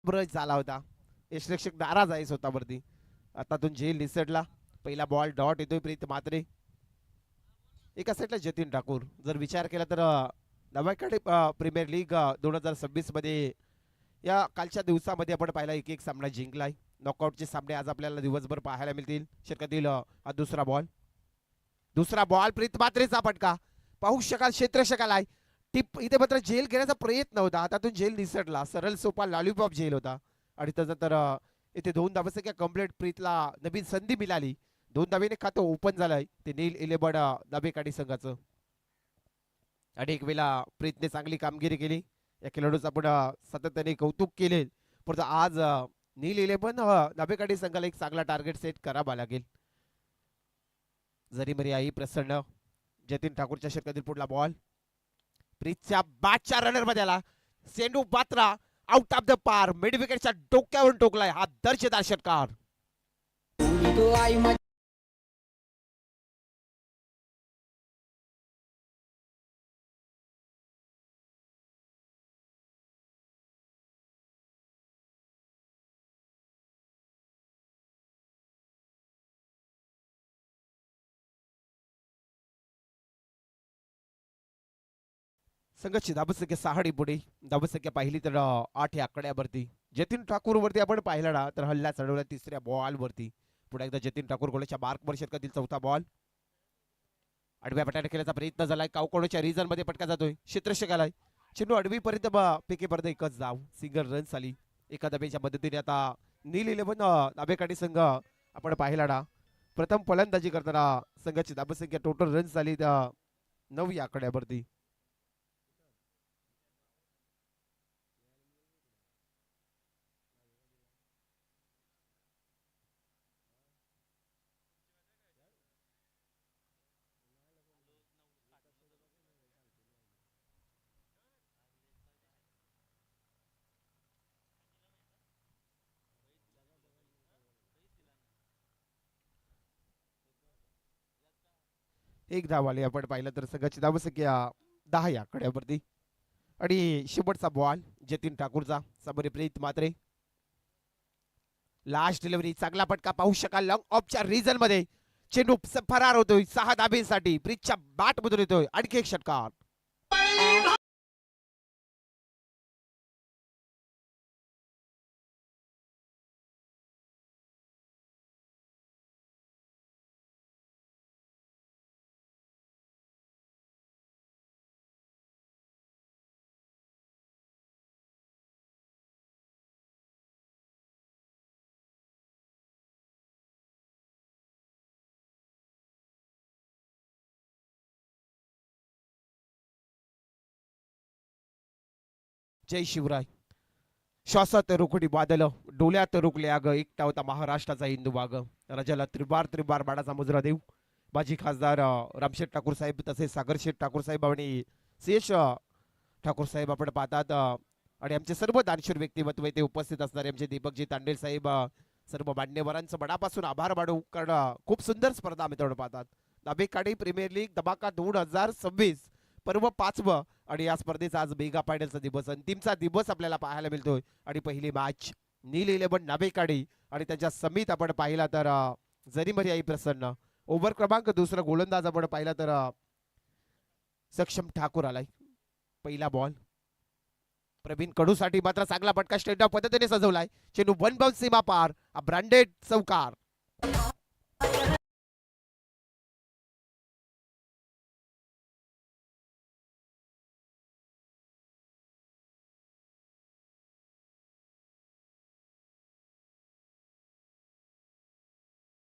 Brush झाला होता. यशरक्षक नाराज आहे स्वतःवरती. आतातून झेल निसटला. पहिला बॉल डॉट येतोय प्रीत मात्रे. एका साईडला जतीन ठाकूर. जर विचार केला तर नवाकडे प्रीमियर लीग 2026 मध्ये या कालच्या दिवसामध्ये आपण पाहिला एक एक सामना जिंकलाय. नॉकआउटचे सामने आज आपल्याला दिवसभर पाहायला मिळतील. षटकातील हा दुसरा बॉल प्रीत मात्रेचा फटका पाहू शकाल. क्षेत्ररक्षकाला आहे टिप. इथे मात्र झेल घेण्याचा प्रयत्न होता. हातातून झेल निसटला. सरळ सोपा लॉलीपॉप झेल होता. आणि त्याचा तर इथे 2 धावांसंख्या कंप्लीट. प्रीतला नवीन संधी मिळाली. 2 धावेने खातं ओपन झालंय ते नील 11 नाबेकाडी संघाचं. आणि एक वेळा प्रीतने चांगली कामगिरी केली. या खेळाडूचं आपण सातत्याने कौतुक केले. परंतु आज नील 11 नाबेकाडी संघाला एक चांगला टार्गेट सेट करावा लागेल. जरी मरी आई प्रसन्न. जतीन ठाकूरच्या षटकातील पुढला बॉल प्रीतच्या बॅटच्या रनर मध्ये आला. सेंडू बात्रा आउट ऑफ द पार. मिड विकेटच्या डोक्यावरून टोकलाय हा दर्जेदार षटकार. संघाची धावसंख्या 6 पुढे. धावसंख्या पाहिली तर 8 या आकड्यावरती. जतीन ठाकूर वरती आपण पाहिला ना तर हल्ला चढवला 3ऱ्या बॉल वरती. पुढे एकदा जतीन ठाकूर गोलच्या मार्कवर षटकातील 4था बॉल. आडव्या पटाने केल्याचा प्रयत्न झालाय. कावकोडच्या रिझन मध्ये पटका जातोय. क्षेत्ररक्षकाला चेंडू आडवी पर्यंत पेकेपर्यंत एकच धाव. सिंगल रन्स आली. एका धावेच्या मदतीने आता नील 11 नाबेकाडी संघ आपण पाहिला ना प्रथम फलंदाजी करताना संघाची धावसंख्या टोटल रन्स झाली 9 या आकड्यावरती. एक धाव आली. आपण पाहिलं तर संघाची धावसंख्या 10 या आकड्यावरती. आणि शेवटचा बॉल जतीन ठाकूरचा समोर प्रीत मात्रे. लास्ट डिलिव्हरी चांगला फटका पाहू शकाल. लॉंग ऑफच्या रिझन मध्ये चेंडू फरार होतोय 6 धाबेसाठी. प्रीतच्या बॅट मधून येतोय आणखी एक षटकार. जय शिवराय. श्वासात रोखडी बादल डोल्यात रोखले आग. एकटा होता महाराष्ट्राचा हिंदू वाघ. राजाला त्रिबार बाणाचा मुजरा देऊ. माजी खासदार रामशेठ ठाकूर साहेब तसेच सागरशेठ ठाकूर साहेब आणि शेष ठाकूर साहेब आपण पाहतात. आणि आमचे सर्व दानशूर व्यक्तिमत्व इथे उपस्थित असणारे आमचे दीपकजी तांडेल साहेब सर्व मान्यवरांचं मनापासून आभार मानू. कारण खूप सुंदर स्पर्धा मित्रांनो पाहतात. नाबेकाडी प्रीमियर लीग धमाका 2026 पर्व 5वं. आणि या स्पर्धेचा आज मेगा फायनलचा दिवस अंतिमचा दिवस आपल्याला पाहायला मिळतोय. आणि पहिली मॅच नील 11 नाबेकाडी आणि त्यांच्या समित आपण पाहिला तर जरीमरी आई प्रसन्न. ओव्हर क्रमांक 2 गोलंदाज आपण पाहिला तर सक्षम ठाकूर आलाय. पहिला बॉल प्रवीण कडूसाठी मात्र चांगला फटका स्ट्रेट ऑफ पद्धतीने सजवलाय. चेंडू 1 बाउंस सीमा पार. ब्रँडेड चौकार.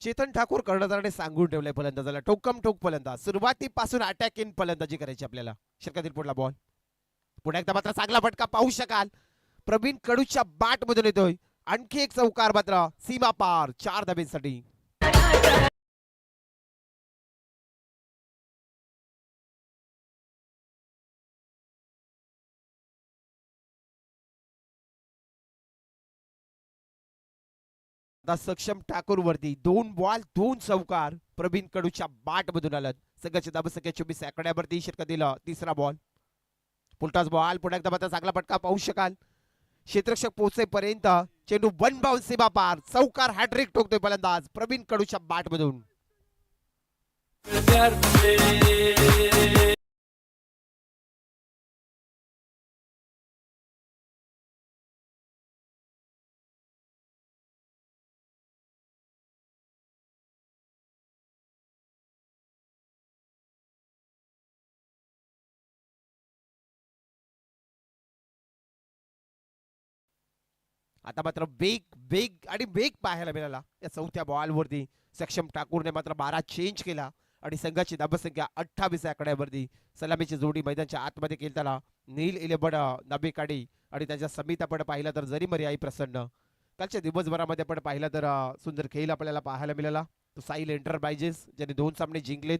चेतन ठाकूर कर्णधाराने सांगून ठेवलंय फलंदाजाला ठोकम ठोक फलंदाज. सुरुवातीपासून अटॅक इन फलंदाजी करायची आपल्याला. षटकातील पुढला बॉल पुन्हा एकदा मात्र चांगला फटका पाहू शकाल. प्रवीण कडूच्या बॅट मधून येतोय आणखी एक चौकार मात्र सीमा पार 4 धाब्यांसाठी. आता सक्षम ठाकूर वरती 2 बॉल 2 चौकार. प्रवीण कडूच्या बॅट मधून आलं. संघाची धावसंख्या 24 आकड्यावरती. षटकातील 3रा बॉल पुलटाच बॉल पुन्हा एकदा मात्र चांगला फटका पाहू शकाल. क्षेत्ररक्षक पोहोचेपर्यंत चेंडू वन बाउंड सीमा पार, चौकार हॅट्रिक ठोकतोय फलंदाज प्रवीण कडूच्या बॅट मधून. आता मात्र वेग वेग आणि वेग पाहायला मिळाला या चौथ्या बॉलवरती. सक्षम ठाकूरने मात्र 12 चेंज केला आणि संघाची धाबसंख्या 28 आकड्यावरती. सलामीची जोडी मैदानाच्या आतमध्ये केली त्याला नील इलेबड नबेकाडी आणि त्यांच्या समित आपण पाहिला तर जरी मर्याई प्रसन्न. कालच्या दिवसभरामध्ये आपण पाहिला तर सुंदर खेळ आपल्याला पाहायला मिळाला. तो साईल एंटरप्राइजेस ज्याने 2 सामने जिंकलेत.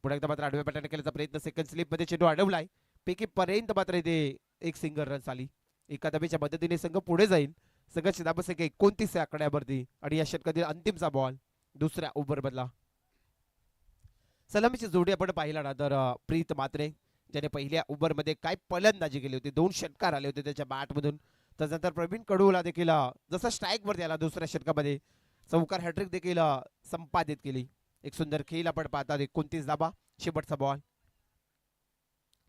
पुढे एकदा मात्र आडव्या पॅटर्न केल्याचा प्रयत्न, सेकंड स्लिप मध्ये चेंडू अडवलाय पैकी पर्यंत मात्र इथे एक सिंगल रन आली. एका धाबेच्या मदतीने संघ पुढे जाईल. संघाची धाबसंख्या 29 आकड्यावरती आणि या षटकातील अंतिमचा बॉल दुसऱ्या ओव्हर मधला. सलामीची जोडी आपण पाहिला ना तर प्रीत मात्रे ज्याने पहिल्या ओव्हर मध्ये काय फलंदाजी केली होती, 2 षटकार आले होते त्याच्या बॅट मधून. त्यानंतर प्रवीण कडूला देखील जसा स्ट्राईक वरती आला दुसऱ्या षटकामध्ये चौकार हॅट्रिक देखील संपादित केली. एक सुंदर खेळ आपण पाहतात. 29 धाबा, शेवटचा बॉल,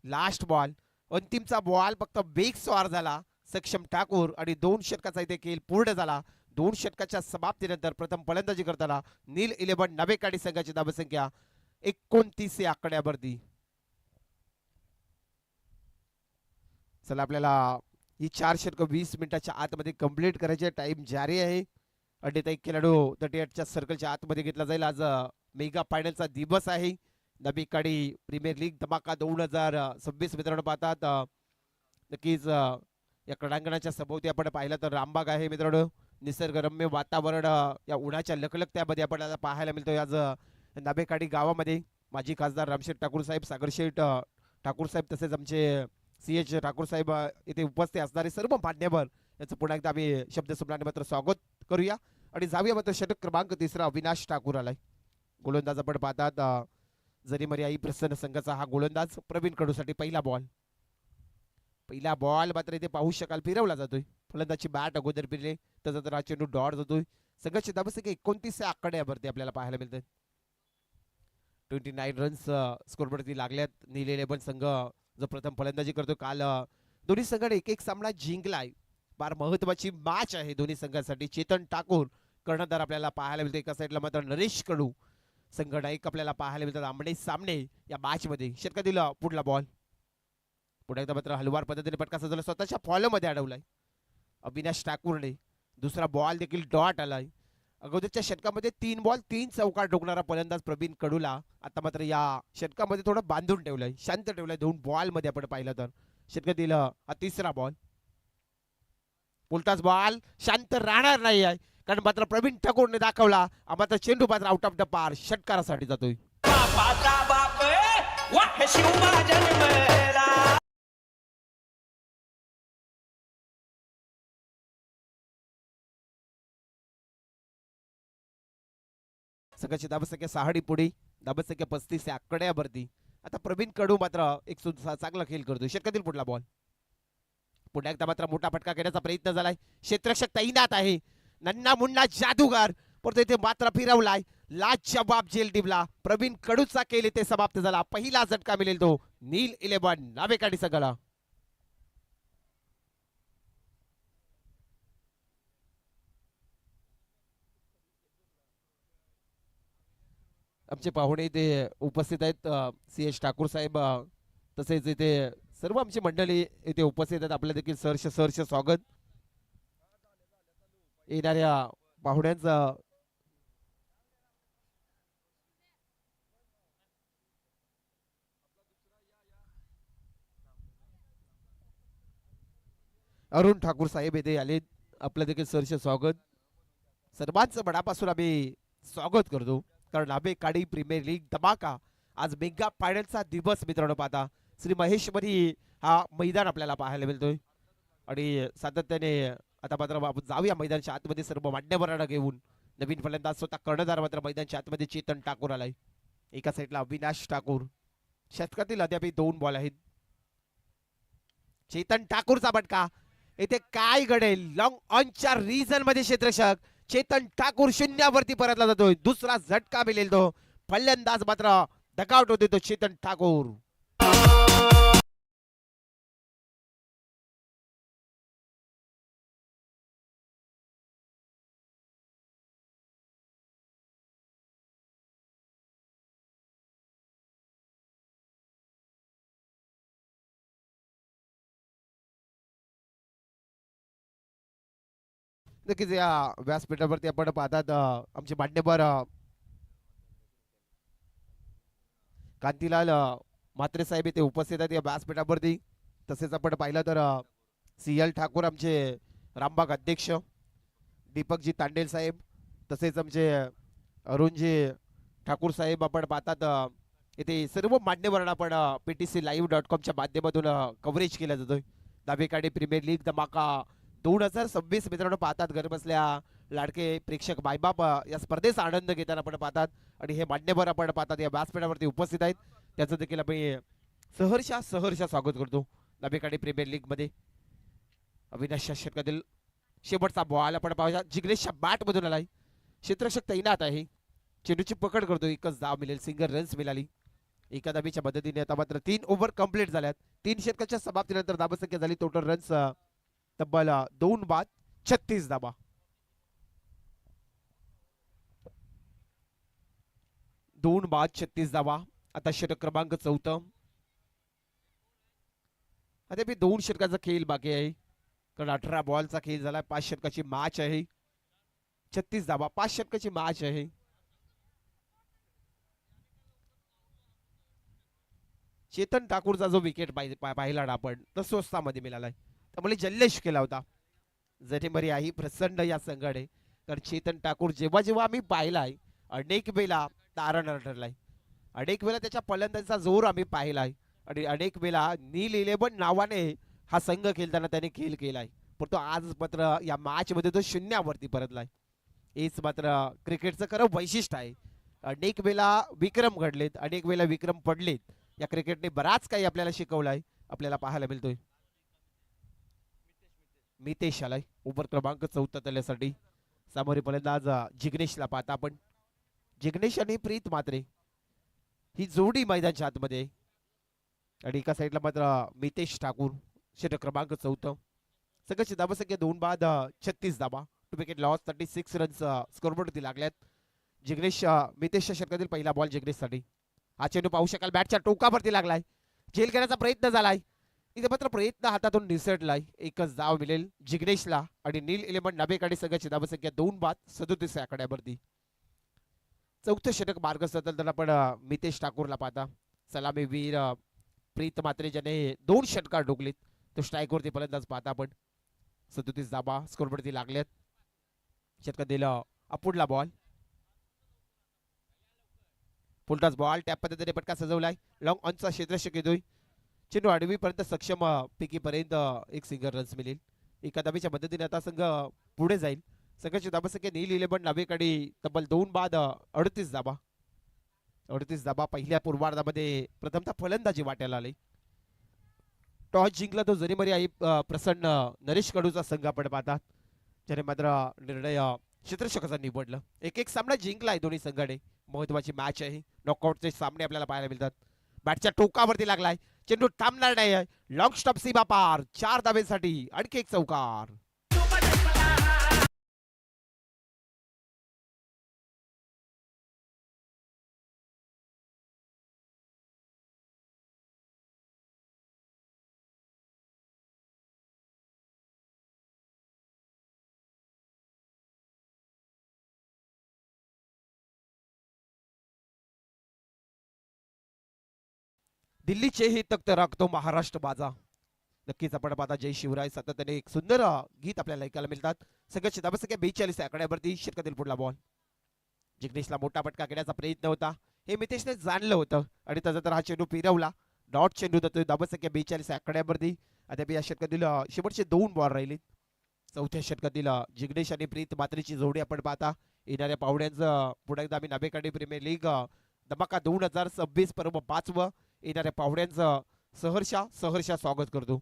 लास्ट बॉल, अंतिमचा बॉल. फक्त वेग स्वार झाला सक्षम ठाकूर आणि 2 षटकाचा इथे खेळ पूर्ण झाला. 2 षटकाच्या समाप्तीनंतर प्रथम फलंदाजी करताना नील 11 नवेकाडी संघाची धाबसंख्या 29 आकड्यावरती. चला आपल्याला ही 4 षटक 20 मिनिटाच्या आतमध्ये कंप्लीट करायचे. टाइम जारी आहे. आणि एक खेळाडू 38च्या सर्कलच्या आतमध्ये घेतला जाईल. आज मेगा फायनलचा दिवस आहे. नबेकाडी प्रीमियर लीग धमाका 2026 मित्रांनो पाहतात. नक्कीच या क्रीडांगणाच्या सभोवती आपण पाहिलं तर रामबाग आहे मित्रांनो. निसर्गरम्य वातावरण या उन्हाच्या लखलखत्यामध्ये आपल्याला पाहायला मिळतोय आज नबेकाडी गावामध्ये. माजी खासदार रामशेठ ठाकूर साहेब, सागरशेठ ठाकूर साहेब तसेच आमचे CH ठाकूर साहेब इथे उपस्थित असणारे सर्व मान्यवर याचं पुन्हा एकदा आम्ही शब्दसम्राने मात्र स्वागत करूया आणि जाऊया मात्र षटक क्रमांक 3 अविनाश ठाकूर आलाय. गोलंदाज आपण पाहतात जरी मर्याई प्रसन्न संघाचा हा गोलंदाज. प्रवीण कडूसाठी पहिला बॉल मात्र इथे पाहू शकाल फिरवला जातोय. फलंदाजची बॅट अगोदर फिरले त्याचा हा चेंडू डॉट जातोय. संघाची धाबसंख्या 29 आकड्यावरती आपल्याला पाहायला मिळते. 29 रन्स स्कोरवरती लागल्यात. नील 11 संघ जो प्रथम फलंदाजी करतो. काल दोन्ही संघाने एक सामना जिंकलाय. फार महत्वाची मॅच आहे दोन्ही संघांसाठी. चेतन ठाकूर कर्णधार आपल्याला पाहायला मिळते. एका साईडला मात्र नरेश कडू संघ नायक आपल्याला पाहायला मिळतात. आमने सामने या मॅच मध्ये. षटकातील पुढला बॉल पुढे एकदा मात्र हलवार पद्धतीने फटका सजवला, स्वतःच्या फॉलो मध्ये अडवलाय अविनाश ठाकूरने. दुसरा बॉल देखील डॉट आलाय. अगोदरच्या षटकामध्ये 3 बॉल 3 चौकार ठोकणारा फलंदाज प्रवीण कडूला आता मात्र या षटकामध्ये थोडं बांधून ठेवलंय, शांत ठेवलंय. 2 बॉल मध्ये आपण पाहिलं तर षटकातील हा तिसरा बॉल. उलटाच बॉल शांत राहणार नाही आहे कारण मात्र प्रवीण ठाकूरने दाखवला मात्र चेंडू मात्र आउट ऑफ द पार षटकारासाठी जातोय. संघाची धाबसंख्या 6 पुढे, धाबसंख्या 35 आकड्यावरती. आता प्रवीण कडू मात्र एक चांगला खेळ करतोय. षटकातील पुढला बॉल. पुन्हा एकदा मात्र मोठा फटका घेण्याचा प्रयत्न झालाय. क्षेत्ररक्षक तैनात आहे. नन्ना मुन्ना जादूगार परंतु इथे मात्र फिरवलाय. लाजवाब जेल टिपला. प्रवीण कडूचा खेळ इथे समाप्त झाला. पहिला झटका मिळेल तो नील 11 नावेकाडी संघाला. आमचे पाहुणे इथे उपस्थित आहेत. CH ठाकूर साहेब तसेच इथे सर्व आमची मंडळी इथे उपस्थित आहेत. आपल्या देखील सहर्ष स्वागत. येणाऱ्या पाहुण्यांचं अरुण ठाकूर साहेब इथे आले. आपलं देखील सहर्ष स्वागत. सर्वांचं मनापासून आम्ही स्वागत करतो कारण नाबेकाडी प्रीमियर लीग धमाका आज मेगा फायनलचा दिवस मित्रांनो पाहता. श्री महेश्वरी हा मैदान आपल्याला पाहायला मिळतोय आणि सातत्याने आता मात्र आपण जाऊया मैदानाच्या आतमध्ये सर्व मान्यवरांना घेऊन. नवीन फलंदाज स्वतः कर्णधार मात्र मैदानाच्या आतमध्ये चेतन ठाकूर आलाय. एका साईडला अविनाश ठाकूर. षटकातील अद्याप 2 बॉल आहेत. चेतन ठाकूरचा फटका इथे काय घडेल. लॉंग ऑनच्या रिझन मध्ये क्षेत्ररक्षक चेतन ठाकूर शून्यावरती परतला जातोय. दुसरा झटका मिळेल तो. फलंदाज मात्र डकआउट होते तो चेतन ठाकूर. नक्कीच या व्यासपीठावरती आपण पाहतात आमचे मान्यवर कांतीलाल म्हात्रे साहेब इथे उपस्थित आहेत या व्यासपीठावरती. तसेच आपण पाहिलं तर CL ठाकूर आमचे रामबाग अध्यक्ष, दीपकजी तांडेल साहेब, तसेच आमचे अरुणजी ठाकूर साहेब आपण पाहतात इथे सर्व मान्यवरांना आपण PTClive.com माध्यमातून कव्हरेज केलं जातोय. दावेकाडी प्रीमियर लीग धमाका 2026 मित्रांनो पाहतात घर बसल्या लाडके प्रेक्षक मायबाप या स्पर्धेचा आनंद घेताना आपण पाहतात. आणि हे मान्यवर आपण पाहतात या व्यासपीठावरती उपस्थित आहेत. त्याचं देखील आम्ही सहर्ष स्वागत करतो दावेकाडी प्रीमियर लीग मध्ये. अविनाश षटकातील शेवटचा बॉल आपण पाहूया. जिग्नेशच्या बॅट मधून आलाय. क्षेत्ररक्षक तैनात आहे. चेंडूची पकड करतो. एकच धाव मिळेल. सिंगल रन्स मिळाली एका धाबीच्या मदतीने. आता मात्र 3 ओव्हर कंप्लीट झाल्यात. 3 षटकाच्या समाप्तीनंतर धाबसंख्या झाली टोटल रन्स तब्बल 2 बाद 36 धाबा. 2 बाद 36 धाबा. आता षटक क्रमांक 4. आता मी 2 षटकाचा खेळ बाकी आहे कारण 18 बॉलचा खेळ झाला. 5 षटकाची मॅच आहे. 36 धाबा 5 षटकाची मॅच आहे. चेतन ठाकूरचा जो विकेट पाहिला ना आपण तो स्वस्तामध्ये मिळालाय. त्यामुळे जल्लेश केला होता. जरी मरी आई प्रचंड या संघाने. कारण चेतन ठाकूर जेव्हा जेव्हा आम्ही पाहिलाय अनेक वेळा तारण ठरलाय. अनेक वेळा त्याच्या फलंदाजीचा जोर आम्ही पाहिलाय. आणि अनेक वेळा नील 11 नावाने हा संघ खेळताना त्याने खेळ केलाय. पण तो आज मात्र या मॅच मध्ये तो शून्यावरती परतलाय. हेच मात्र क्रिकेटचं खरं वैशिष्ट्य आहे. अनेक वेळा विक्रम घडलेत, अनेक वेळा विक्रम पडलेत. या क्रिकेटने बराच काही आपल्याला शिकवलाय. आपल्याला पाहायला मिळतोय. मितेश आलाय ओव्हर क्रमांक 4 तल्यासाठी. सामोरे फलंदाज जिग्नेशला पाहता आपण. जिग्नेश आणि प्रीत म्हात्रे ही जोडी मैदानच्या आतमध्ये. आणि एका साईडला मात्र मितेश ठाकूर. षटक क्रमांक 4. संघाची धावसंख्या 2 बाद 36 धाबा. 2 विकेट लॉस 36 रन्स स्कोरबोर्डवरती लागल्यात. जिग्नेश मितेशच्या षटकातील पहिला बॉल जिग्नेशसाठी. हा चेंडू पाहू शकाल बॅटच्या टोकावरती लागलाय. झेल घेण्याचा प्रयत्न झालाय. इथे मात्र प्रयत्न हातातून निसटलाय. एकच धाव मिळेल जिग्नेशला. आणि नील 11 नाबेकाडी संघाची धावसंख्या 2 बाद 37 आकड्यावरती. 4थं षटक मार्गस्थ तर आपण मितेश ठाकूरला पाहता. सलामी वीर प्रीत म्हात्रे ज्याने 2 षटकार ठोकलीत तो स्ट्राईकवरती फलंदाज पाहता आपण. 37 धाबा स्कोरवरती लागल्यात. षटकात दिलं अपुडला बॉल. फुलटॉस बॉल टॅप पद्धतीने पटका सजवलाय. लॉंग ऑनचा क्षेत्ररक्षक येतोय. चेंडू आडवीपर्यंत सक्षम पिकीपर्यंत एक सिंगल रन्स मिळेल. एका धाबीच्या मदतीने आता संघ पुढे जाईल. संघाची धावसंख्या नील 11 नावेकडे तब्बल 2 बाद 38 धाबा. 38 धाबा. पहिल्या पूर्वार्धामध्ये प्रथमतः फलंदाजी वाट्याला आली. टॉस जिंकला तो जरीमरी आई प्रसन्न नरेश कडूचा संघ आपण पाहतात. ज्याने मात्र निर्णय क्षेत्ररक्षकाचा निवडलं. एक सामना जिंकलाय दोन्ही संघाने. महत्वाची मॅच आहे. नॉकआउटचे सामने आपल्याला पाहायला मिळतात. बॅटच्या टोकावरती लागलाय. चेंडू थांबणार नाही. लॉंग स्टॉप सीमा पार. 4 धाब्यांसाठी आणखी एक चौकार. दिल्लीचे ही तख्त राखतो महाराष्ट्र बाजा. नक्कीच आपण पाहता जय शिवराय सातत्याने एक सुंदर गीत आपल्याला ऐकायला मिळतात. संघाची धावसंख्या 42 आकड्यावरती. षटकातील पुढला बॉल. जिग्नेशला मोठा फटका घेण्याचा प्रयत्न होता. हे मितेशने जाणलं होतं आणि त्याचा तर हा चेंडू फिरवला. डॉट चेंडू जातोय. धावसंख्या 42 आकड्यावरती. आता या षटकातील शेवटचे 2 बॉल राहिले. 4थ्या षटकातील जिग्नेश आणि प्रीत म्हात्रेची जोडी आपण पाहता. येणाऱ्या पाहुण्यांचं पुढे एकदा आम्ही नाबेकाडी प्रीमियर लीग धमाका 2026 पर्व 5वं येणाऱ्या पाहुण्यांचं सहर्ष स्वागत करतो.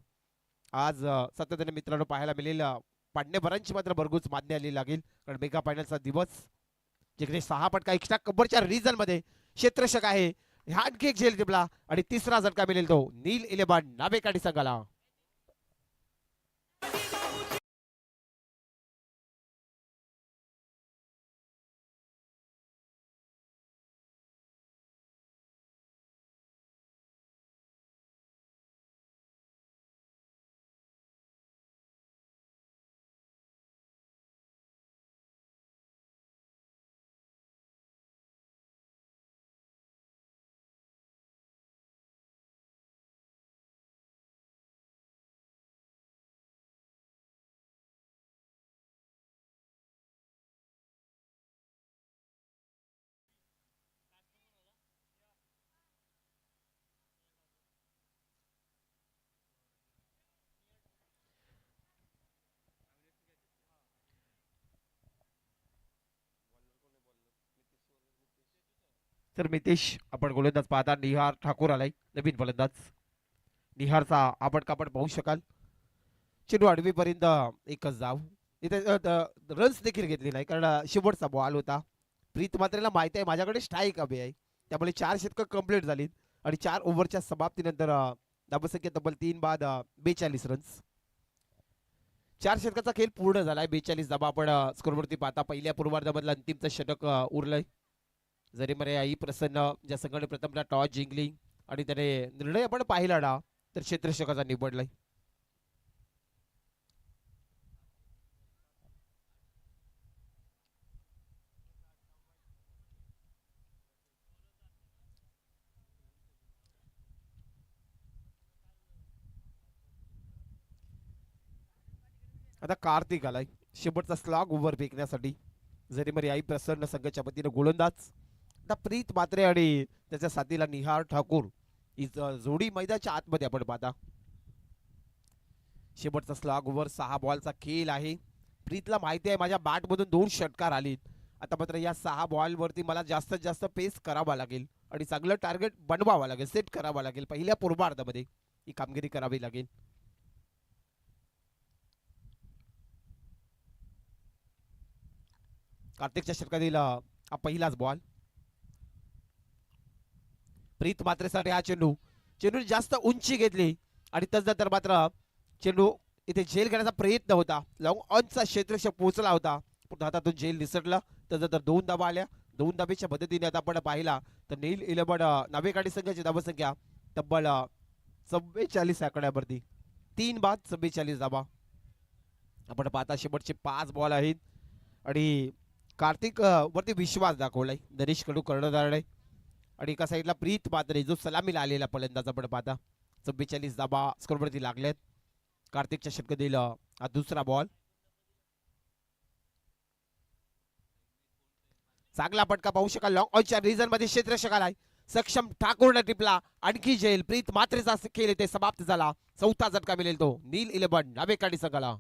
आज सातत्याने मित्रांनो पाहायला मिळेल पांडेभरांची मात्र भरघोस मान्य आली लागेल, कारण मेगा फायनलचा दिवस जिकडे 6 पटका एक्स्ट्रा कव्हरच्या रिझन मध्ये क्षेत्ररक्षक आहे, ह्या आणखी एक झेल टिपला आणि तिसरा झटका मिळेल तो नील इलेव्हन नावेकाडी संघाला. तर मितेश, आपण गोलंदाज पाहता निहार ठाकूर आलाय नवीन गोलंदाज. निहारचा आपण कापड पाहू शकाल. चेंडू आडवीपर्यंत एकच जाव. इथे रन्स देखील घेतले नाही, कारण शेवटचा बॉल होता. प्रीत मात्रेला माहिती आहे माझ्याकडे स्ट्राईक हवी आहे, त्यामुळे 4 षटकं कंप्लीट झालीत आणि 4 ओव्हरच्या समाप्तीनंतर धावसंख्या तब्बल 3 बाद 42 रन्स. 4 षटकाचा खेळ पूर्ण झालाय. 42 धावा आपण स्कोरवरती पाहता पहिल्या पूर्वार्धामधलं अंतिमचं षटक उरलंय. जरी मरे आई प्रसन्न ज्या संघाने प्रथमला टॉस जिंकली आणि त्याने निर्णय आपण पाहिला ना, तर क्षेत्ररक्षकाचा निवडलाय. आता कार्तिक आलाय शेवटचा स्लॉग ओव्हर फेकण्यासाठी. जरी मरी आई प्रसन्न संघाच्या वतीनं गोलंदाज. आता प्रीत मात्रे आणि त्याच्या साथीला निहार ठाकूर ही जोडी मैदानाच्या आतमध्ये आपण पाहता. शेवटचा स्लॉग ओव्हर 6 बॉलचा खेळ आहे. प्रीतला माहिती आहे माझ्या बॅटमधून 2 षटकार आलीत. आता मात्र या 6 बॉलवरती मला जास्तीत जास्त पेस करावा लागेल आणि चांगलं टार्गेट बनवावं लागेल, सेट करावं लागेल. पहिल्या पूर्वार्धामध्ये ही कामगिरी करावी लागेल. कार्तिकच्या षटकातील हा पहिलाच बॉल. प्रीत मात्रेसाठी हा चेंडू चेंडू जास्त उंची घेतली आणि त्यानंतर मात्र चेंडू इथे झेल घेण्याचा प्रयत्न होता. लॉंग ऑनचा क्षेत्ररक्षक पोहोचला होता, पण हातातून झेल निसटला. त्यानंतर 2 धावा आल्या. 2 धावेच्या मदतीने आता आपण पाहिला तर नील इलेव्हन नावेकाडी संघाची धावसंख्या तब्बल 44 आकड्यावरती. 3 बाद 44 धावा. आपण पाहता शेवटचे 5 बॉल आहेत आणि कार्तिक वरती विश्वास दाखवलाय नरेश कडू कर्णधार आहे. आणि एका साईडला प्रीत मात्रे जो सलामीला आलेला फलंदाज आपण पाहता. 44 धावा स्कोरवरती लागल्यात. कार्तिकच्या षटक दिलं हा दुसरा बॉल. चांगला पटका पाहू शकाल लॉंग ऑनच्या रिझन मध्ये क्षेत्ररक्षक आलाय. सक्षम ठाकूरने टिपला. आणखी झेल प्रीत मात्रेचा खेळ इथे समाप्त झाला. चौथा झटका मिळेल तो नील इलेव्हन नावेकाडी संघाला.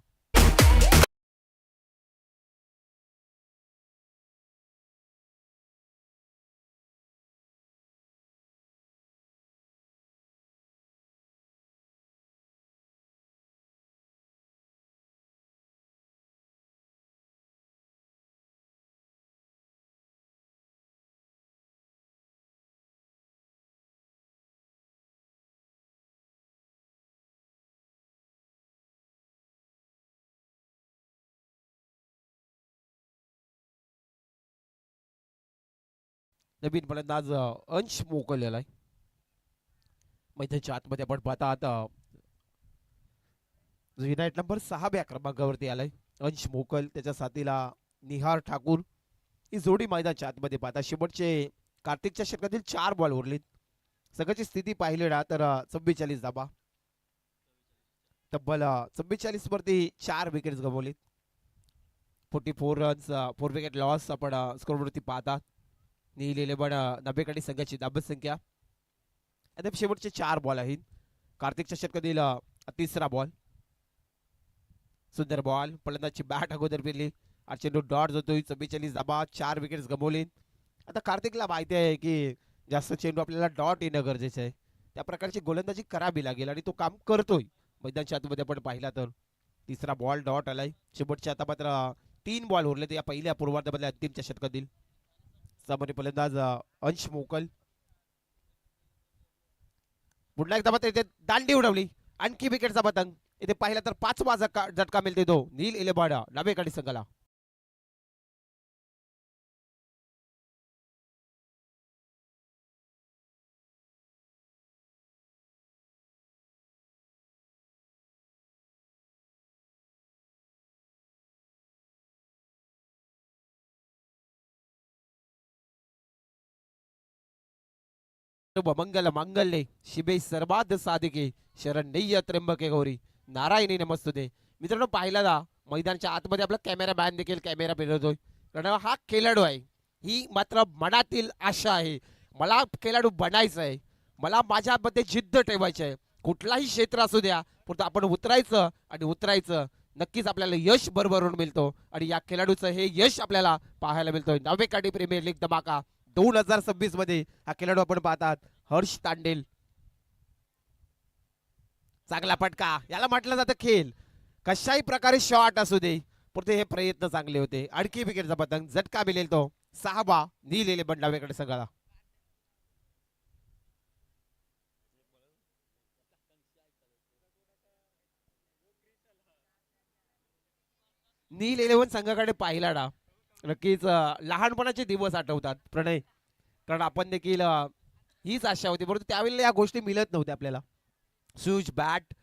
नवीन फलंदाज अंश मोकललेला आहे. मैदानाच्या आतमध्ये आपण पाहता आता युनाइट नंबर 6व्या क्रमांकावरती आलाय अंश मोकल. त्याच्या साथीला निहार ठाकूर. ही जोडी मैदानाच्या आतमध्ये पाहता. शेवटचे कार्तिकच्या षटकातील 4 बॉल उरलीत. सगळ्याची स्थिती पाहिली ना तर 44 धावा. तब्बल 44 वरती 4 विकेट्स गमावलीत. 44 रन्स 4 विकेट लॉस आपण स्कोरवरती पाहतात. नील इलेव्हन नावेकाडी संघाची धावसंख्या. आता शेवटचे 4 बॉल आहेत. कार्तिकच्या षटकातील तिसरा बॉल. सुंदर बॉल. फलंदाजची बॅट अगोदर फिरली. चेंडू डॉट जातोय. 44 धावा 4 विकेट्स गमावले. आता कार्तिकला माहिती आहे की जास्त चेंडू आपल्याला डॉट येणं गरजेचं आहे. त्या प्रकारची गोलंदाजी करावी लागेल आणि तो काम करतोय. मैदानच्या आतमध्ये आपण पाहिला तर तिसरा बॉल डॉट आलाय. शेवटच्या आता मात्र 3 बॉल उरले या पहिल्या पूर्वार्धामधल्या अंतिमच्या षटकातील. सामान्य फलंदाज अंश मोकल. पुन्हा एकदा मात्र इथे दांडी उडवली. आणखी विकेटचा पतंग. इथे पाहिला तर 5वा झटका मिळते तो नील इलेबाडा डावेकडे संघाला. मंगल मंगल्ये शिबे सर्वाद साधिके शरण्य त्र्यंबके गौरी नारायणी नमस्तुते. मित्रांनो पाहिला जा मैदानाच्या आतमध्ये आपला कॅमेरा मॅन देखील कॅमेरा फिरवतोय. कारण हा खेळाडू आहे. ही मात्र मनातील आशा आहे. मला खेळाडू बनायचं आहे. मला माझ्यामध्ये जिद्द ठेवायची आहे. कुठलाही क्षेत्र असू द्या पण आपण उतरायचं आणि उतरायचं. नक्कीच आपल्याला यश भरभरून मिळतो आणि या खेळाडूचं हे यश आपल्याला पाहायला मिळतोय. नवेकाडी प्रीमियर लीग धमाका 2026 मध्ये हा खेळाडू आपण पाहतात हर्ष तांडेल. चांगला फटका याला म्हटलं जातं खेळ. कशाही प्रकारे शॉट असू दे पण हे प्रयत्न चांगले होते. आणखी विकेटचा पतंग झटका मिळेल तो 6वा नील इलेवन डावेकडे संघाला. नील इलेव्हन संघाकडे पाहिला ना नक्कीच लहानपणाचे दिवस आठवतात प्रणय. कारण आपण देखील हीच आशा होती परंतु त्यावेळेला या गोष्टी मिळत नव्हत्या आपल्याला. शूज बॅट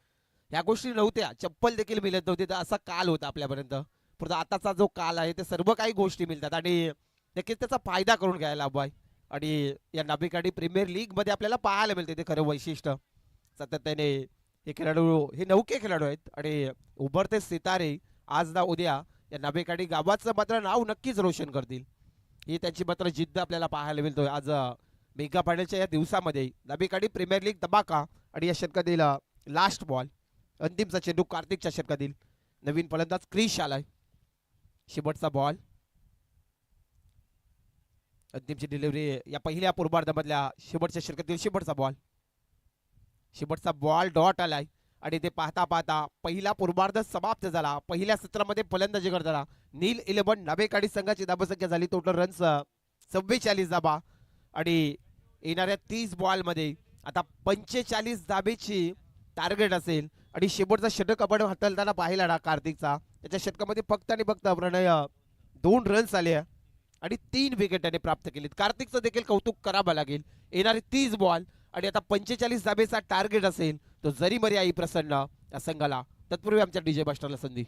ह्या गोष्टी नव्हत्या. चप्पल देखील मिळत नव्हती. तर असा काल होता आपल्यापर्यंत. परंतु आताचा जो काल आहे ते सर्व काही गोष्टी मिळतात आणि नक्कीच त्याचा फायदा करून घ्यायला हवा आहे. आणि या नाभिकाडी प्रीमियर लीग मध्ये आपल्याला पाहायला मिळते ते खरं वैशिष्ट्य. सातत्याने हे खेळाडू हे नौके खेळाडू आहेत आणि उभरते सितारे आज ना उद्या या नाभिकाडी गावाचं मात्र नाव नक्कीच रोशन करतील. ही त्यांची मात्र जिद्द आपल्याला पाहायला मिळतोय आज मेगा फायनलच्या या दिवसामध्ये. नाभिकाडी प्रीमियर लीग धमाका आणि या षटकातील लास्ट बॉल अंतिमचा चेंडू कार्तिकच्या षटकातील. नवीन फलंदाज क्रिश आलाय. शेवटचा बॉल अंतिमची डिलिव्हरी या पहिल्या पूर्वार्धामधल्या शेवटच्या षटकातील शेवटचा बॉल. शेवटचा बॉल डॉट आलाय आणि ते पाहता पाहता पहिला पूर्वार्ध समाप्त झाला. पहिल्या सत्रामध्ये फलंदाजी करताना नील इलेव्हन नाभेकाडी संघाची धावसंख्या झाली टोटल रन्स 44 धाबा आणि येणाऱ्या 30 बॉल मध्ये आता 45 धाबेची टार्गेट असेल. आणि शेवटचा षटक आपण हाताळताना पाहिला ना कार्तिकचा त्याच्या षटकामध्ये फक्त आणि फक्त प्रणय 2 रन्स आले आणि 3 विकेट त्याने प्राप्त केलीत. कार्तिकचं देखील कौतुक करावं लागेल. येणारे 30 बॉल आणि आता 45 धाबेचा टार्गेट असेल तो जरी मरी आई प्रसन्न या संघाला. तत्पूर्वी आमच्या डीजे मास्टरला संधी.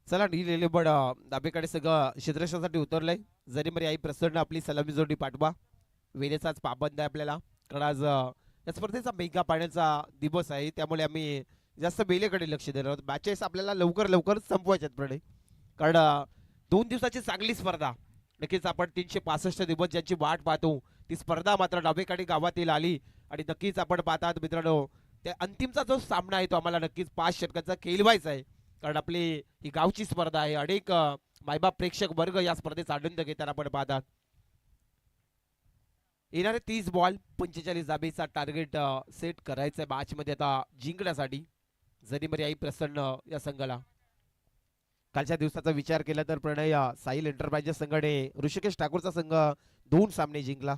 चला नील बड डाबेकडे सगळं क्षेत्ररक्षणासाठी उतरलंय. जरी मरी आई प्रसन्न आपली सलामी जोडी पाठवा. वेळेचाच पाबंद आहे आपल्याला. कारण आज या स्पर्धेचा मेगा पाण्याचा दिवस आहे त्यामुळे आम्ही जास्त वेळेकडे लक्ष देणार आहोत. मॅचेस आपल्याला लवकर लवकर संपवायच्यात प्रणय. कारण 2 दिवसाची चांगली स्पर्धा. नक्कीच आपण 365 दिवस ज्यांची वाट पाहतो ती स्पर्धा मात्र डाबेकाडी गावातील आली आणि नक्कीच आपण पाहतात मित्रांनो त्या अंतिमचा जो सामना आहे तो आम्हाला नक्कीच 5 षटकांचा खेळवायचा आहे. कारण आपली ही गावची स्पर्धा आहे. अनेक मायबाप प्रेक्षक वर्ग या स्पर्धेचा आनंद घेताना आपण पाहतात. येणारे 30 बॉल 45 धाबेचा टार्गेट सेट करायचा आहे मॅच मध्ये आता जिंकण्यासाठी. जरी मरी आई प्रसन्न या संघाला कालच्या दिवसाचा विचार केला तर प्रणय साहिल एंटरप्राइजेस संघाने ऋषिकेश ठाकूरचा संघ 2 सामने जिंकला.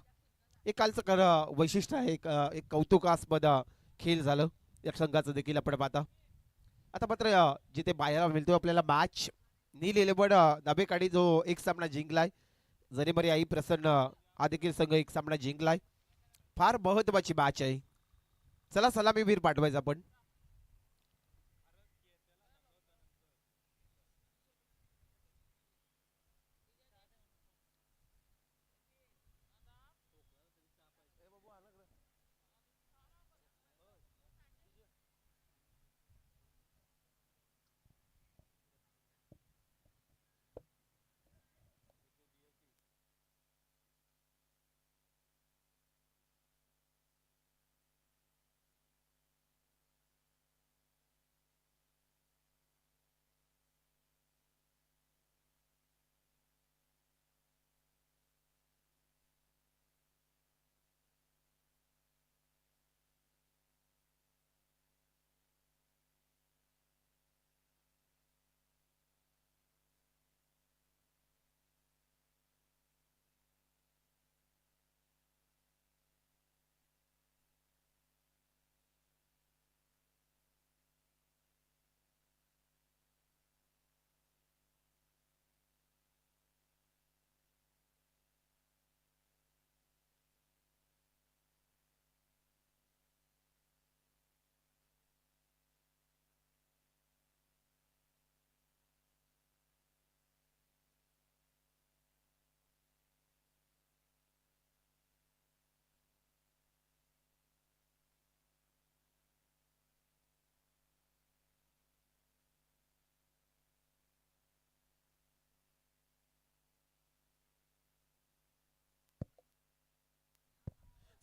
एक कालचं वैशिष्ट्य आहे, एक कौतुकास्पद खेळ झालं या संघाचं देखील आपण पाहता. आता मात्र जिथे पाहायला मिळतो आपल्याला मॅच नील इलेवन दाबेकाडी जो एक सामना जिंकलाय. जरी मरी आई प्रसन्न हा देखील संघ एक सामना जिंकलाय. फार महत्वाची मॅच आहे. चला सलामीवीर पाठवायचा आपण.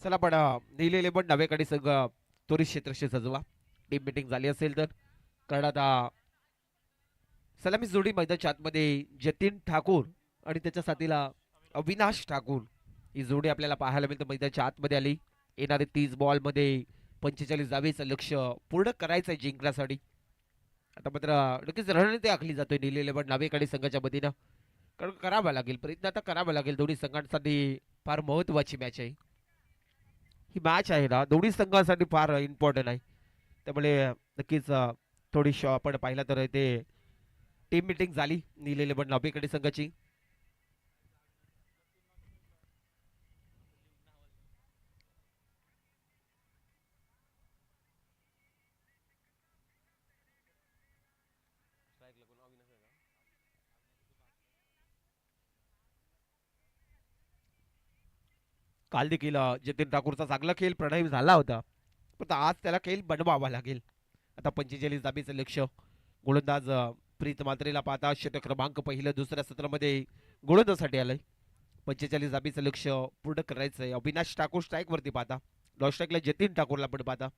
चला पण निलेले पण नवेकडे संघ त्वरित क्षेत्रशी सजवा. टीम मिटिंग झाली असेल तर कारण आता सलामी जोडी मैदानच्या आतमध्ये जतीन ठाकूर आणि त्याच्या साथीला अविनाश ठाकूर ही जोडी आपल्याला पाहायला मिळते. मैदानच्या आतमध्ये आली. येणारे 30 बॉल मध्ये 45 धावेचं लक्ष पूर्ण करायचं आहे जिंकण्यासाठी. आता मात्र नक्कीच रणनीती आखली जातोय निलेले पण नावेकडे संघाच्या वतीनं. कारण करावं लागेल, प्रयत्न आता करावा लागेल. दोन्ही संघांसाठी फार महत्वाची मॅच आहे ही. मॅच आहे ना दोन्ही संघांसाठी फार इम्पॉर्टंट आहे. त्यामुळे नक्कीच थोडीशी आपण पाहिलं तर ते टीम मिटिंग झाली निलेले पण नावेकडे संघाची. काल देखील जतीन ठाकूरचा चांगला खेळ प्रणय झाला होता, पण आज त्याला खेळ बनवावा लागेल. आता 45 धाबीचं लक्ष गोलंदाज प्रीत मात्रेला पाहता षटक क्रमांक पहिलं दुसऱ्या सत्रामध्ये गोलंदाजसाठी आलंय. 45 धाबीचं लक्ष पूर्ण करायचंय. अविनाश ठाकूर स्ट्राईक वरती पाहता. लॉ स्ट्राईकला जतीन ठाकूरला पण पाहता.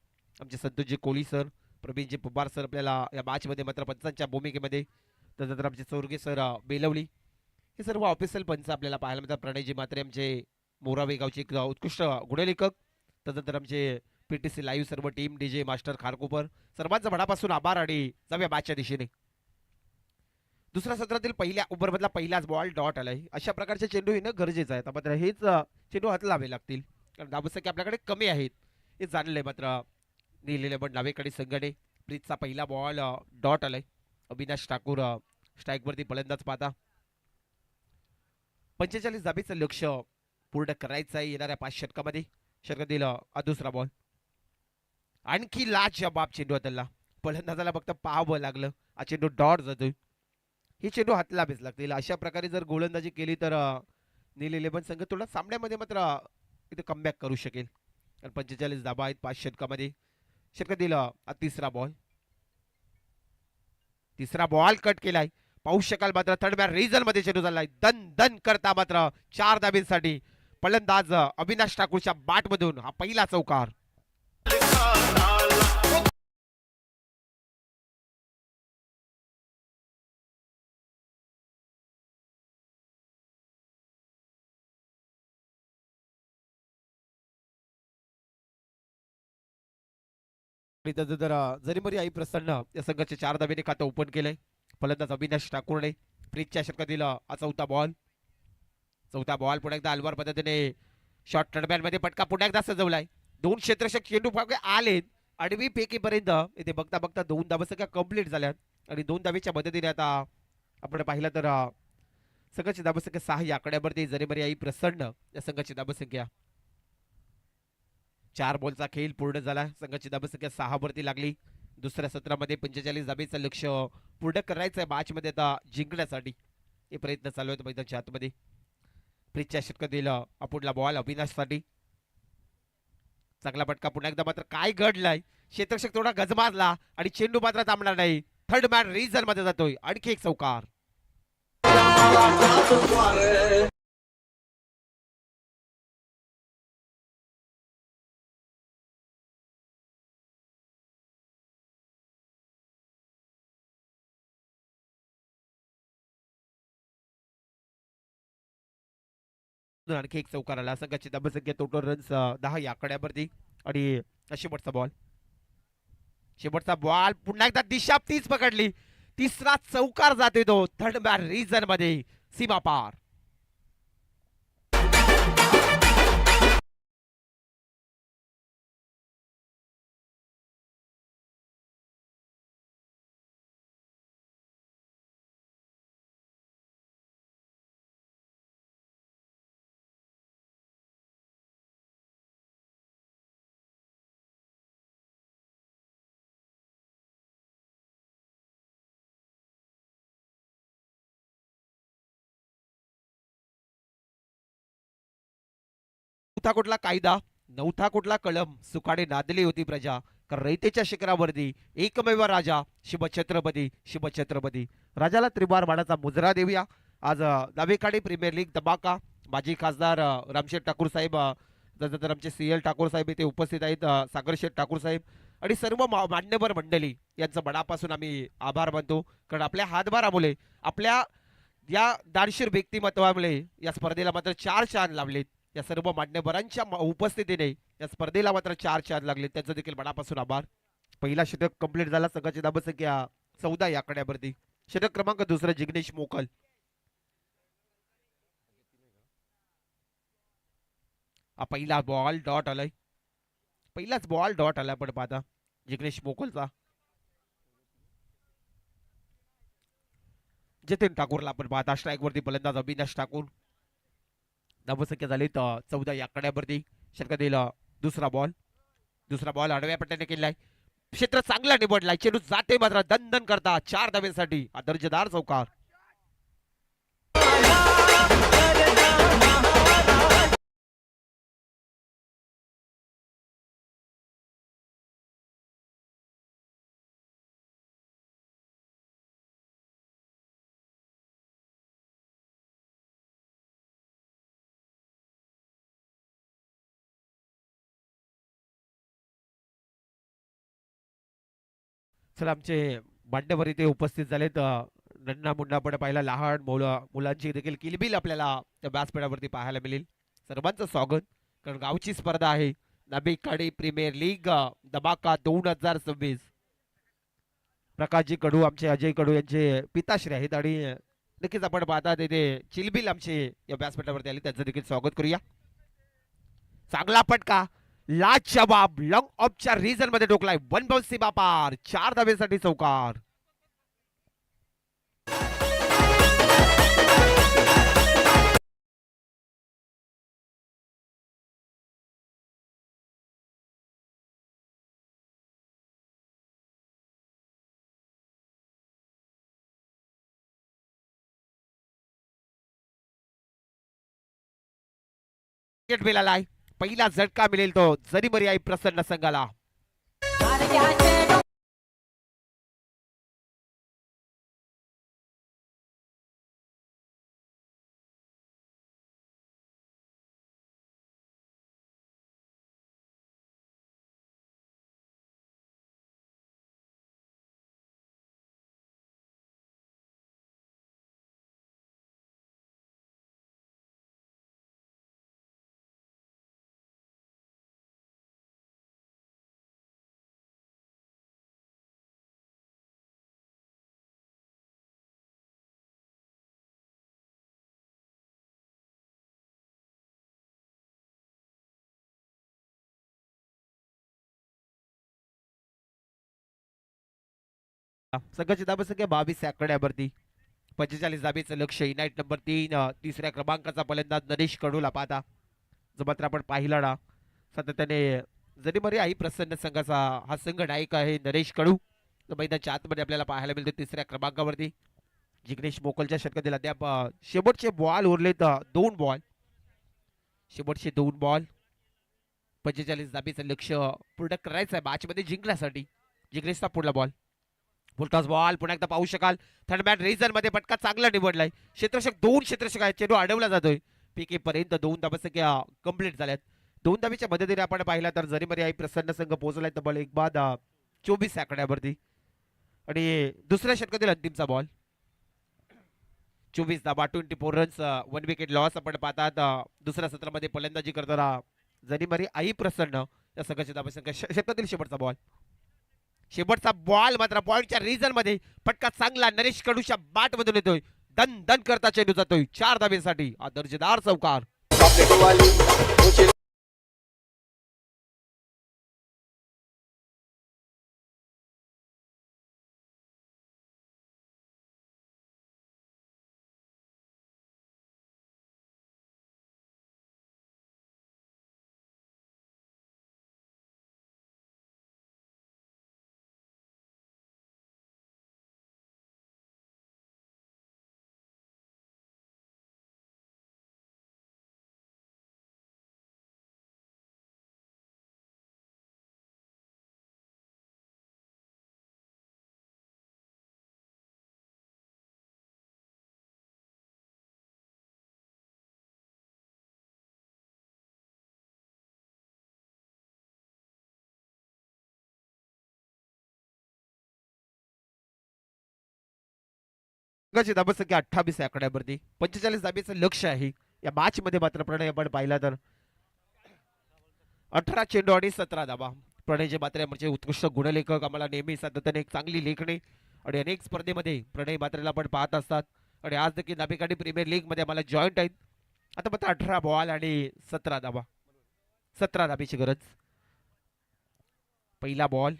आमचे संतोषजी कोहली सर, प्रवीणजी पवार सर आपल्याला या मॅच मध्ये मात्र पंचांच्या भूमिकेमध्ये. त्यानंतर आमचे चौरगे सर बेलवली हे सर्व ऑफिशियल पंच आपल्याला पाहायला मिळतात. प्रणयजी मात्रे आमचे मोरावे गावचे एक उत्कृष्ट गुणलेखक. त्यानंतर आमचे पीटीसी लाईव्ह सर्व टीम डीजे मास्टर खारकोपर सर्वांचा मनापासून आभार आणि जाऊया मॅचच्या दिशेने. दुसऱ्या सत्रातील पहिल्या ओव्हरमधला पहिलाच बॉल डॉट आलाय. अशा प्रकारचे चेंडू येणं गरजेचं आहे. मात्र हेच चेंडू हातलावे लागतील कारण धावसंख्या आपल्याकडे कमी आहेत हे जाणलंय. मात्र लिहिलेले पण डावेकडे संघाने प्रीतचा पहिला बॉल डॉट आलाय. अविनाश ठाकूर स्ट्राईकवरती फलंदाज पाहता. 45 धाबीचं लक्ष पूर्ण करायचं आहे येणाऱ्या 5 षटकामध्ये. षटकातील दुसरा बॉल आणखी लाजबाब चेंडू हाताला. फलंदाजाला फक्त पाहावं लागलं. हा चेंडू डॉट जातोय. ही चेंडू हातलावेच लागतील. अशा प्रकारे जर गोलंदाजी केली तर नील इलेव्हन संघ थोडा सामन्यामध्ये मात्र इथे कमबॅक करू शकेल. कारण 45 धाबा आहेत 5 षटकामध्ये. षटकातील तिसरा बॉल. तिसरा बॉल कट केलाय. पाहू शकाल मात्र थर्ड मॅन रिझन मध्ये चेंडू झालाय. दन दन करता मात्र 4 धाबींसाठी फलंदाज अविनाश ठाकूरच्या बॅट मधून हा पहिला चौकार. आणि त्याचं जर जरी आई प्रसन्न या संघाच्या 4 धावेने खातं ओपन केलंय. फलंदाज अविनाश ठाकूरने फ्रीजच्या षटकातील चौथा बॉल पुन्हा एकदा अलवार पद्धतीने शॉर्ट टर्बॅन मध्ये पटका पुन्हा एकदा सजवलाय. 2 क्षेत्ररक्षक चेंडू फागे आलेत आडवी फेकीपर्यंत. इथे बघता बघता 2 धावसंख्या कंप्लीट झाल्यात आणि 2 धावेच्या मदतीने आता आपण पाहिलं तर संघाची धावसंख्या 6 या आकड्यावरती जरी आई प्रसन्न या संघाची धावसंख्या. 4 बॉलचा खेळ पूर्ण झाला. संघाची धावसंख्या 6 वरती लागली. दुसऱ्या सत्रामध्ये 45 धावेचं लक्ष पूर्ण करायचं आहे मॅच मध्ये आता जिंकण्यासाठी. हे प्रयत्न चालू आहेत मैदानाच्या आतमध्ये. फ्रीजच्या षटकातील अपुडला बॉल अविनाशसाठी. चांगला पटका पुन्हा एकदा मात्र काय घडलाय. क्षेत्ररक्षक थोडा गजमाजला आणि चेंडू मात्र थांबणार नाही. थर्ड मॅन रिझन मध्ये जातोय. आणखी एक चौकार. आणखी एक चौकार आला. संघाची धावसंख्या टोटल रन्स 10 या आकड्यावरती. आणि शेवटचा बॉल पुन्हा एकदा दिशा तीच पकडली. तिसरा चौकार जातोय तो थर्ड मॅन रिझन मध्ये सीमा पार. नव्हता कुठला कायदा, नव्हता कुठला कलम, सुकाडे नादली होती प्रजा. रयतेच्या शिखरावरती एकमेव राजा शिवछत्रपती शिवछत्रपती. राजाला त्रिबार बाणाचा मुजरा देऊया. आज नवेकाडी प्रीमियर लीग धमाका. माजी खासदार रामशेठ ठाकूर साहेब, त्यानंतर आमचे CL ठाकूर साहेब इथे उपस्थित आहेत. सागरशेठ ठाकूर साहेब आणि सर्व मान्यवर मंडळी यांचं मनापासून आम्ही आभार मानतो. कारण आपल्या हातभारामुळे, आपल्या या दानशीर व्यक्तिमत्वामुळे या स्पर्धेला मात्र 4 चांद लावलेत. या सर्व मान्यवरांच्या उपस्थितीने या स्पर्धेला मात्र 4 चांद लागले. त्यांचं देखील मनापासून आभार. पहिला षटक कंप्लीट झाला. संघाची धावसंख्या 14 या आकड्यावरती. षटक क्रमांक दुसरा जिग्नेश मोकल. पहिला बॉल डॉट आलाय. पहिलाच बॉल डॉट आला. पण पाहता जिग्नेश मोकलचा. जतीन ठाकूरला आपण पाहता स्ट्राईक वरती फलंदाज अविनाश ठाकूर. धावसंख्या झाली 14 या आकड्यावरती. षटकातील दुसरा बॉल आडव्या पट्ट्याने केलाय. क्षेत्र चांगला निवडलाय. चेंडू जाते मात्र दणदण करता 4 धावेसाठी दर्जेदार चौकार. चला आमचे मांडवर इथे उपस्थित झालेत. नन्ना मुन्ना पण पाहिला लहान मुलांची देखील किलबिल आपल्याला त्या व्यासपीठावरती पाहायला मिळेल. सर्वांचं स्वागत. कारण गावची स्पर्धा आहे. नबीकाडी प्रीमियर लीग धमाका 2026. प्रकाशजी कडू, आमचे अजय कडू यांचे पिताश्री आहेत. आणि नक्कीच आपण पाहता तिथे चिलबिल आमचे या व्यासपीठावरती आले. त्यांचं देखील स्वागत करूया. चांगला पटका लाजवाब लॉंग ऑफच्या रिझन मध्ये टोकलाय. 1 बाउन्स सीमा पार. 4 धावेसाठी चौकार. मिळालाय. पहिला झटका मिळेल तो जरी आई प्रसन्न संघाला. संघाची धावसंख्या 22 आकड्यावरती. 45 धाबेचं लक्ष. इनाईट नंबर 3 तिसऱ्या क्रमांकाचा फलंदाज नरेश कडूला पाहता जो मात्र आपण पाहिला ना सातत्याने जरी मरी आई प्रसन्न संघाचा हा संघ नायक आहे नरेश कडू. मैदानाच्या आतमध्ये आपल्याला पाहायला मिळते तिसऱ्या क्रमांकावरती. जिग्नेश मोकलच्या षटकातील अद्याप शेवटचे बॉल उरलेत 2 बॉल. शेवटचे 2 बॉल. 45 धाबेचं लक्ष पूर्ण करायचं आहे मॅच मध्ये जिंकण्यासाठी. जिग्नेशचा पुढला बॉल. फुलटॉस बॉल पुन्हा एकदा पाहू शकाल. थर्ड मॅन रिझन मध्ये फटका चांगला निवडलाय. क्षेत्ररक्षक 2 क्षेत्ररक्षक आहेत. चेंडू अडवला जातोय. पीके पर्यंत 2 धाबसंख्या कंप्लीट झाल्यात. 2 धाबीच्या मदतीने आपण पाहिला तर जरी मरी आई प्रसन्न संघ पोहोचलाय तब्बल एक बाद 24 आकड्यावरती. आणि दुसऱ्या षटकातील अंतिमचा बॉल. 24 धाबा 24 रन्स 1 विकेट लॉस आपण पाहतात. दुसऱ्या सत्रामध्ये फलंदाजी करताना जरी मरी आई प्रसन्न या संघाची धाबसंख्या. षटकातील शेवटचा बॉल. शेवटचा बॉल मात्र पॉइंटच्या रिझन मध्ये फटका चांगला नरेश कडूच्या बॅट मधून येतोय. दन दन करता चेंडू जातोय 4 धाबेसाठी. हा दर्जेदार चौकार. संघाची धाबसंख्या 28 आकड्यावरती. 45 धाबेचं लक्ष आहे या मॅच मध्ये. मात्र प्रणय आपण पाहिला तर 18 चेंडू आणि 17 धाबा. प्रणयचे मात्र म्हणजे उत्कृष्ट गुणलेखक. आम्हाला नेहमी सातत्याने एक चांगली लेखणी आणि अनेक स्पर्धेमध्ये प्रणय मात्रेला आपण पाहत असतात. आणि आज देखील नाभिकाडी प्रीमियर लीग मध्ये आम्हाला जॉईंट आहेत. आता मात्र 18 बॉल आणि 17 धाबा. 17 धाबेची गरज. पहिला बॉल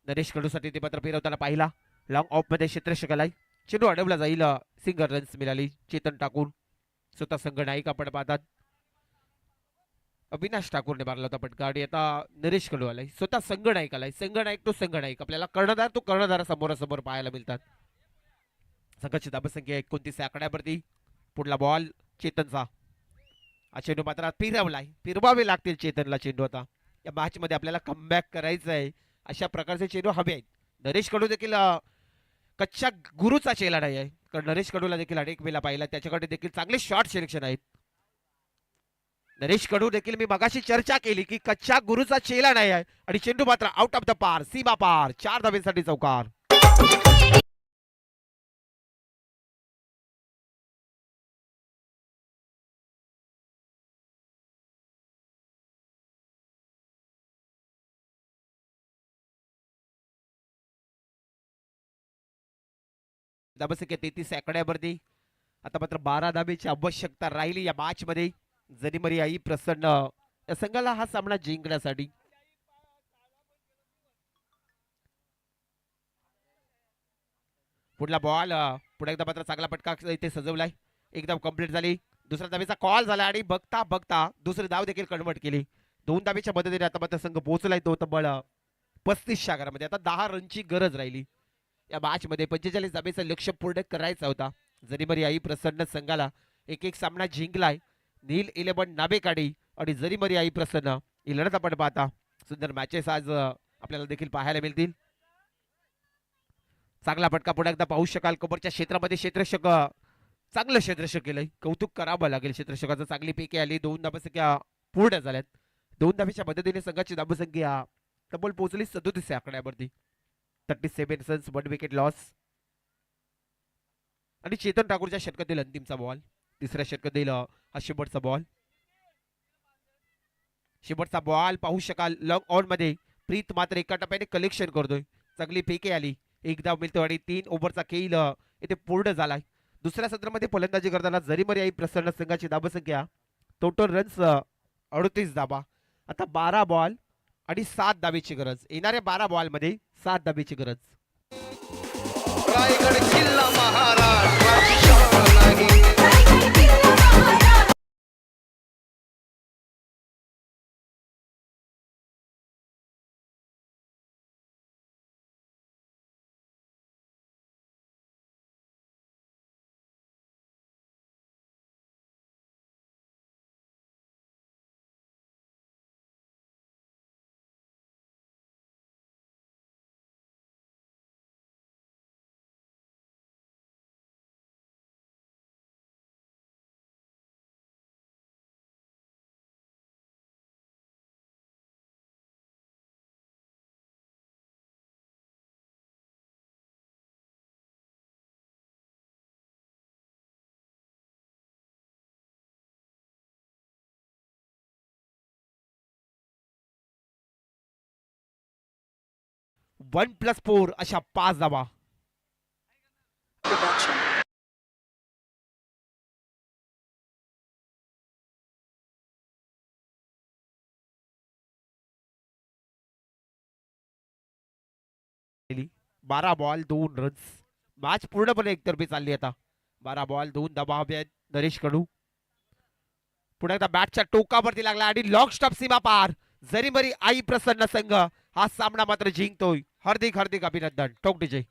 नरेश कडूसाठी ते मात्र फिरवताना पाहिला. लॉंग ऑफ मध्ये क्षेत्ररक्षकाला चेंडू अडवला जाईल. सिंगल रन्स मिळाली चेतन ठाकूर. स्वतः संघ नाईक आपण पाहतात. अविनाश ठाकूरने मारला होता फटका आणि आता नरेश कडू आलाय. स्वतः संघ नाईक आलाय. संघ नाईक तो संघ नाईक. आपल्याला कर्णधार तो कर्णधार समोरासमोर पाहायला मिळतात. संघाची धाबसंख्या 29 आकड्यावरती. पुढला बॉल चेतनचा. हा चेंडू मात्र फिरवलाय. फिरवावे लागतील चेतनला चेंडू. आता या मॅच मध्ये आपल्याला कमबॅक करायचं आहे. अशा प्रकारचे चेंडू हवे आहेत. नरेश कडू देखील कच्च्या गुरुचा चेला नाही आहे. कारण नरेश कडूला देखील अनेक वेळा पाहिला. त्याच्याकडे देखील चांगले शॉर्ट सिलेक्शन आहेत. नरेश कडू देखील मी मगाशी चर्चा केली की कच्च्या गुरुचा चेला नाही आहे. आणि चेंडू मात्र आउट ऑफ द पार. सीमा पार. 4 धाब्यांसाठी चौकार. धाबसंख्या 33 आकड्यावरती. आता मात्र 12 धाबेची आवश्यकता राहिली या मॅच मध्ये. जरी मरी आई प्रसन्न या संघाला हा सामना जिंकण्यासाठी. पुढला बॉल पुढे एकदा मात्र चांगला फटका इथे सजवलाय. एकदम कंप्लीट झाली. दुसऱ्या धाबेचा कॉल झाला आणि बघता बघता दुसरी धाव देखील कन्वर्ट केली. 2 धाबेच्या मदतीने आता मात्र संघ पोहोचलाय तो तब्बल 35 आकारामध्ये. आता 10 रनची गरज राहिली या मॅच मध्ये. 45 धाबेचं लक्ष पूर्ण करायचा होता. जरी मरी आई प्रसन्न संघाला एक सामना जिंकलाय. नील 11 नाबेकाडी आणि जरी मरी आई प्रसन्न ही लढत आपण पाहता. सुंदर मॅचेस आज आपल्याला देखील पाहायला मिळतील. चांगला फटका पुन्हा एकदा पाहू शकाल. कबरच्या क्षेत्रामध्ये क्षेत्ररक्षक चांगलं क्षेत्ररक्षक केलंय. कौतुक करावं लागेल क्षेत्ररक्षकाचं. चांगली पैकी आली. 2 धाबसंख्या पूर्ण झाल्यात. 2 धाबेच्या मदतीने संघाची धाबसंख्या तब्बल पोहोचली 37 आकड्यावरती. 37 रन्स 1 विकेट लॉस. आणि चेतन ठाकूरच्या षटकातील अंतिमचा बॉल. तिसऱ्या षटकातील हा शेवटचा बॉल. शेवटचा बॉल पाहू शकाल. लॉंग ऑन मध्ये प्रीत मात्र एका टप्प्याने कलेक्शन करतोय. चांगली फेके आली. एक धाव मिळतो आणि 3 ओव्हरचा खेळ इथे पूर्ण झालाय. दुसऱ्या सत्रामध्ये फलंदाजी करताना जरी मरी आई प्रसन्न संघाची धाबसंख्या टोटल रन्स 38 धाबा. आता 12 बॉल आणि 7 धाबेची गरज. येणाऱ्या 12 बॉल मध्ये 7 धाबेची गरज. रायगड किल्ला महाराष्ट्राची शान आहे. वन प्लस 4 अशा 5 धावा. केली. 12 बॉल 2 रन्स. मॅच पूर्णपणे एकतर्फी चालली आता. 12 बॉल 2 धावा हव्या आहेत नरेश कडू. पुन्हा एकदा बॅटच्या टोकावरती लागला आणि लॉंग स्टॉप सीमा पार. जरी मरी आई प्रसन्न संघ हा सामना मात्र जिंकतोय. हार्दिक हार्दिक अभिनंदन. टोक डीजे.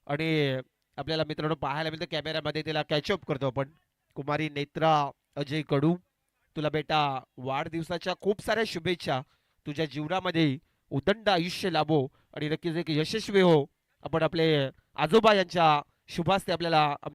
आणि आपल्याला मित्रांनो पाहायला मिळतं कॅमेऱ्यामध्ये तिला कॅचअप करतो आपण. कुमारी नेत्रा अजय कडू, तुला बेटा वाढदिवसाच्या खूप साऱ्या शुभेच्छा. तुझ्या जीवनामध्ये उदंड आयुष्य लाभो आणि नक्कीच एक यशस्वी हो. आपण आपले आजोबा यांच्या शुभास्ते आपल्याला